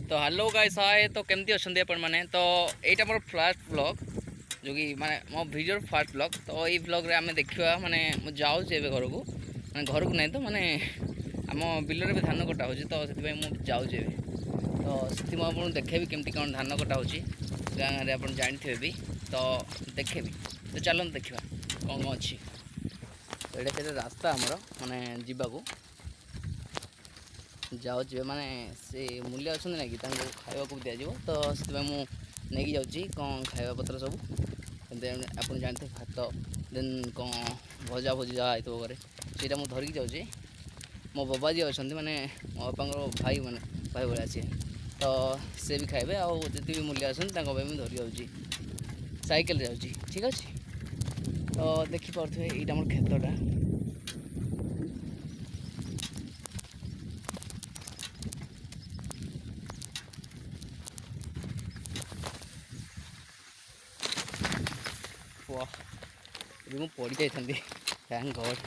तो hello guys hi. तो केमती अच्छे आपण मैंने तो यहाँ मोर फास्ट ब्लॉग जो कि माने मो भिडियो फास्ट ब्लॉग। तो ये ब्लॉग रे आम देखा माने जाऊँ घर को माने घर को नहीं तो माने आम बिल भी धान कटा हो तो से जाऊँ तो से मुझे देखेबी केमती कौन धान कटा हो गाँव में आप जानते भी तो देखेबी। तो चलते देखा कौन कौन अच्छी। तो यहाँ से रास्ता आमर माने जीवा जाऊँ माने से मूल्य अच्छा ना कि खावा दिज्व तो से नहीं जाऊँगी कौन खावा पत्र सब आप जानते भात देन कौन भजा भजी जहाँ हो घरे से मुझे धरिकी जाऊँगी। मो बाबा जी अच्छा माने मो बापा भाई माने भाई भाई सी तो से भी खाइबे आते भी मूल्य अच्छा धरी जाऊँगी सैकेल जाऊँगी ठीक अच्छे। तो देखिपे यहाँ मोर क्षेत्रटा मुझे पड़ी जाती थैंक गॉड।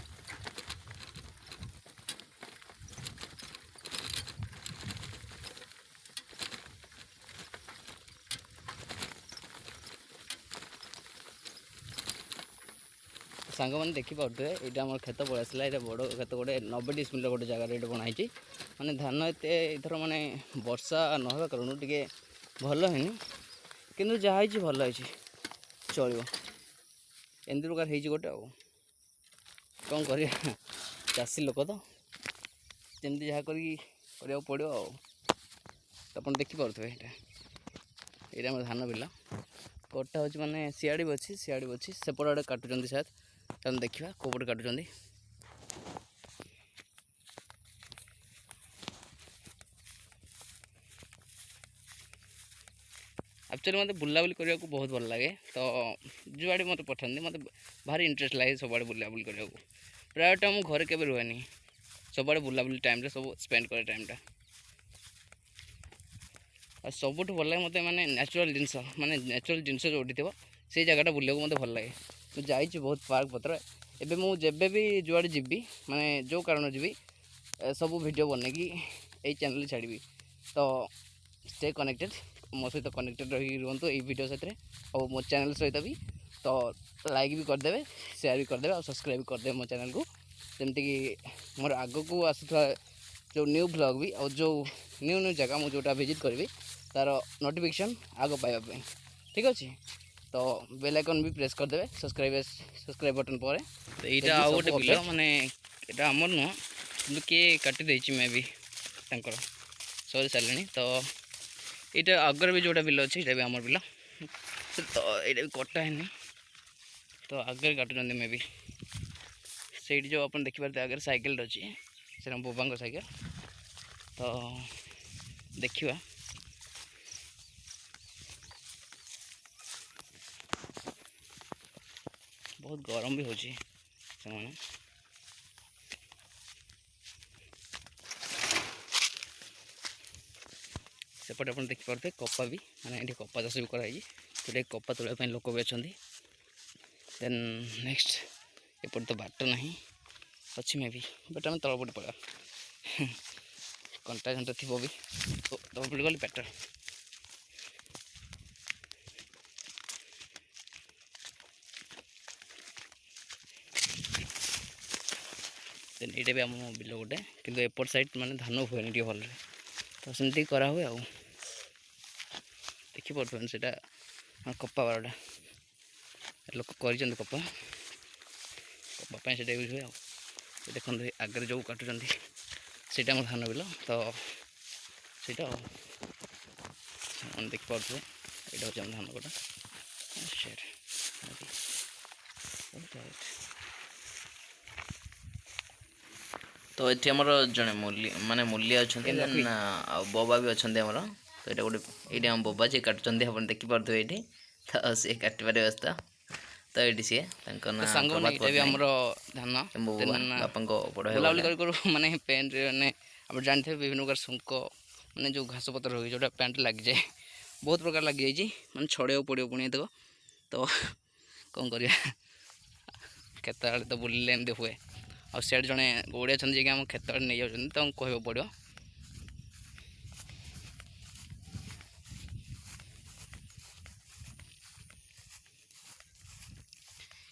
सांग मैंने देखिपे यहाँ आम खेत पड़ा आसला ये बड़ खेत गोटे 90 डिसमिल गोटे जगह ये बनाई माने धान एथर माने वर्षा नहवा कारण टे भल है कि जहाँ भल है चलो एमती प्रकार हो गोटे कौन कर चाषी लोक तो जमी जहाँ कर पड़ो आप देखिपे यहाँ आम धान बिल कटा हो माने सियाड़ी भी अच्छी सेपट आड़े काटुंट शायद चल देखा कौपटे काटुंट। एक्चुअली मत बुलाबुली करने को बहुत भल लगे तो जुआड़े मत पठाते मत भारी इंटरेस्ट लगे सब बुलाबुली करने को प्राय टाइम घर के रुहे सब बुलाबुली टाइम सब स्पेंड करे टाइमटा और सबुठ भल लगे मत माने नेचुरल जिनस माने नेचुरल जिनस जो थो से जगह बुले मत भल लगे मुझे जाइए बहुत पार्क पत्र एवं मुझे भी जुआड़े जी माने जो कारण जी सब वीडियो बन कि यही चैनल छाड़ी तो स्टे कनेक्टेड मो सहित कनेक्टेड रही रुहतु ये वीडियो सहित और मो चैनल सहित भी तो लाइक भी करदे शेयर भी करदे और सब्सक्राइब भी करदे मो चैनल को जमती कि मोर आग को आसुवा जो न्यू ब्लॉग भी और जो न्यू न्यू जगह मुझे जोटा विजिट करी तार नोटिफिकेशन आग पाइबा ठीक अच्छे। तो बेल आइकन भी प्रेस करदे सब्सक्राइब बटन पर तो यहाँ आउ गोटे बिल माने यहाँ आमर नुह कि किए काटी मे भी सरी सारे तो यहाँ आगर भी जोटा बिल अच्छे भी आमर बिल तो यहाँ भी कटा है तो आगे काटुंट मे भी से जो आप देखिपारे आगे सैकेल अच्छी से बाबा सैकेल तो देखा बहुत गरम भी होची से सेपटे आप देखिपे कपा भी माने ये कपा चाष भी कराई तो कपा तोड़ा लोक भी अच्छा। देन नेक्स्ट एपट तो बाट ना अच्छी मे भी बट आम तलपटे पड़ा कंटा घंटा थी भी तो तलपटे गले बेटर। देन ये भी आम बिल गोटे कि एपट साइड माने धान हुए टे भल तो सेमती करा हुए आ देखिपे से कपा बारटा लोक कर कपा कपा से यूज हुए देखो आगे जो काटुंट से धान बिल तो सीटा देखिपे यहाँ हूँ धान कटा शेयर तो ये आमर जड़े माने मूल्य अच्छा बोबा भी अच्छा आमर तो ये गोटे ये आम बोबा जी काटुंट आप देखिपे ये तो सी काटबार व्यवस्था तो ये सी सांग धान बापा बुलाबुली कर माने पेंट माने आप जानते हैं विभिन्न प्रकार सुंक माने जो घास पत्र हो जोटा पेंट लग जाए बहुत प्रकार लग जाए माने छड़े पड़ो पुणी देव तो कौन कर खेत आड़े तो बुलिले एमती हुए और सीआड जड़े गौड़ी अच्छा जी आम खेत आड़े नहीं जाऊँ तो कह पड़ो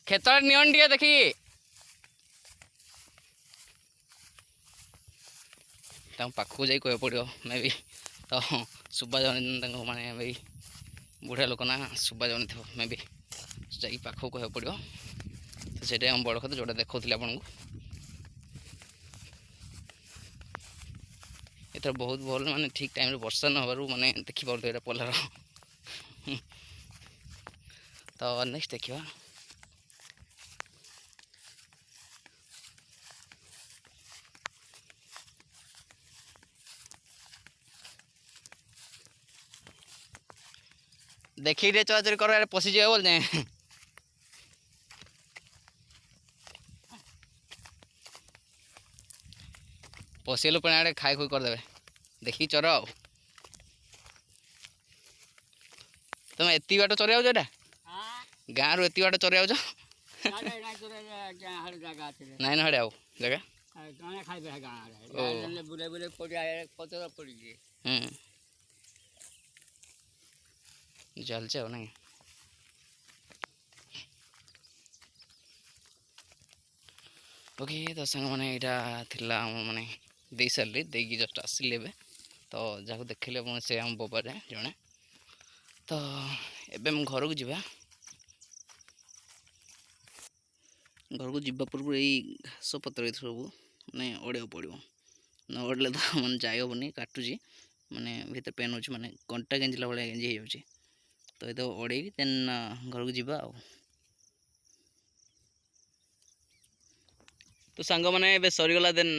खेत नियन टे देखी पाखक जा कह पड़ो मे भी तो शुभा जाऊनी माने भाई बुढ़ा लोक ना शुभा जाऊनी थो मे भी जा पाखक कह पड़ो तो से बड़ कथा जोटा देखा आपन को एथर बहुत भल माने ठीक टाइम रे वर्षा न हबारु माने देखि पाउल एटा पलार तो नेक्स्ट देखिबा देखी रे चलाचल कर पशि जाए बोल जाए पशिगलु पे आड़े खाई खुई करदे देखी चर आ तुम एति बाट चरे आउछ एटा गाँ रु एति बाट चरे आउछ नाइन हड़े आउ जगह चलছে ଆଉ ନାଇଁ ओके तो सांग मैंने यहाँ थिला माने दे सारे देकी जस्ट आसिले एबे तो जहाँ देखिले से आम बोबारे जड़े तो एबे हम घर को जीवा घर को जीवा पूर्व यही घास पत्र सब माने ओढ़ा पड़ो न ओढ़ले तो मैंने जाए हेनी काटुची माने भीतर पेन हो माने कंटा गेंजिला भाई गेंजी हो तो ये ओढ़े देन घर को जीवा आ तो सांग मैंने ए सरीगला देन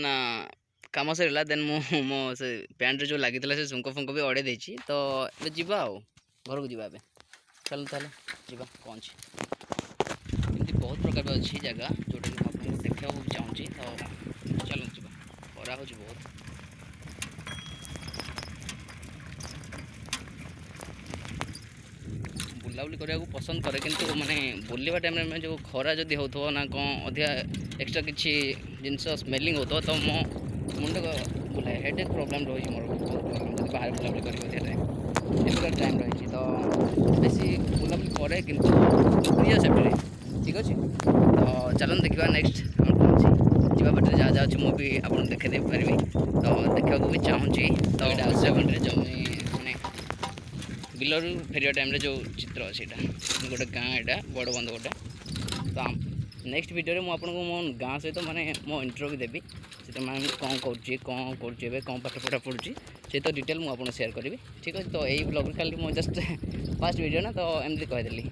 कम सरीगला देन मो से पैंट जो लगी से झुंक फुंक भी ओढ़े देची तो ये जीवा आ घर को जीवा चल ताले जीवा कौन एमती बहुत प्रकार अच्छी जगह जोटा कि आपको देखा चाहूँगी तो चलो जीवा खरा हो बहुत बुलाबुली करने को पसंद करे किंतु माने बुलवा टाइम में जो खरा जदि हो ना कौन अधिका एक्सट्रा किसी जिनस स्मेलिंग हो तो मो मुंड बुलाए हेडेक प्रोब्लेम रही मोर बहुत बाहर बुलाबुली कर टाइम रही तो बेसी बुलाबुली करे किंतु प्रिय से ठीक अच्छे तो चलन देखा नेक्स्ट जावा बाटे जहाँ जहाँ अच्छे मुझे आपको देखे पारि तो देखा भी चाहूँगी तो ये आश्रय जमी मैंने बिलर फेरिया टाइम जो चित्र अच्छे गोटे गाँ यहाँ बड़ बंध गोटे तो नेक्स्ट वीडियो में आपको मो गाँ सहित माने मो इंटरव्यू देवी से मैं कौन कर कौन पाठ पढ़ा पढ़ुची से तो डिटेल मुझे आपको शेयर करी ठीक अच्छे तो यही ब्लॉग खाली मो जस्ट फास्ट वीडियो ना तो एमती कहीदेली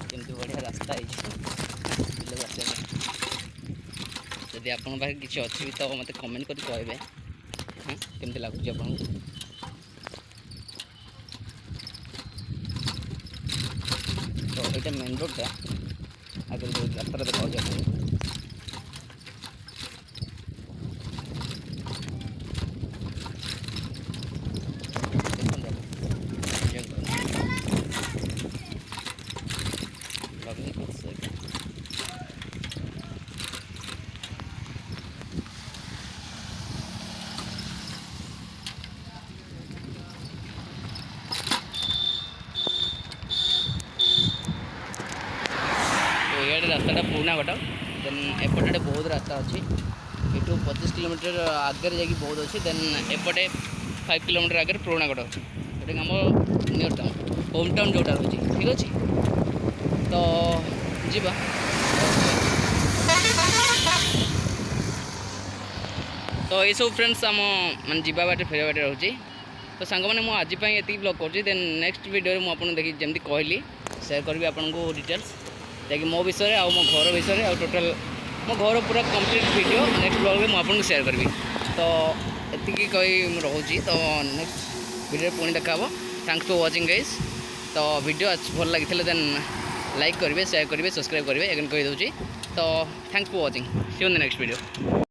केमती बढ़िया रास्ता जदि आप किसी अच्छी तो मत कमेंट कर कहे केमती लगुच आपको तो ये मेन रोडटा आगे जो रास्ता देखा रास्ता पुराणागढ़ देन एपटे बहुत रास्ता अच्छी ये 25 किलोमीटर आगे जा बहुत अच्छी देन एपटे 5 किलोमीटर आगे पुराणागढ़ जोटा कि आम नियर टाउन होम टाउन जोटा रही ठीक अच्छे तो जीवा तो ये सब फ्रेंड्स आम मान जीवा बाटे फेर बाटे रोचे तो सांग मैंने मुझे आज ये ब्लॉग कर देन नेक्स्ट वीडियो में आपको देखी जमी कहली शेयर करी आपको डिटेल्स जैकि मो विषय आ मो घर विषय आ टोटाल मो घर पूरा कंप्लीट वीडियो नेक्स्ट ब्लॉग में मुझे शेयर करी तो ये कही रोचे तो नेक्स्ट वीडियो पुणी देखा थैंक्स फॉर वाचिंग गाइस तो वीडियो भल लगी देन लाइक करेंगे शेयर करेंगे सब्सक्राइब करेंगे एगेन कही दूसरी तो thanks for watching C you in the next video.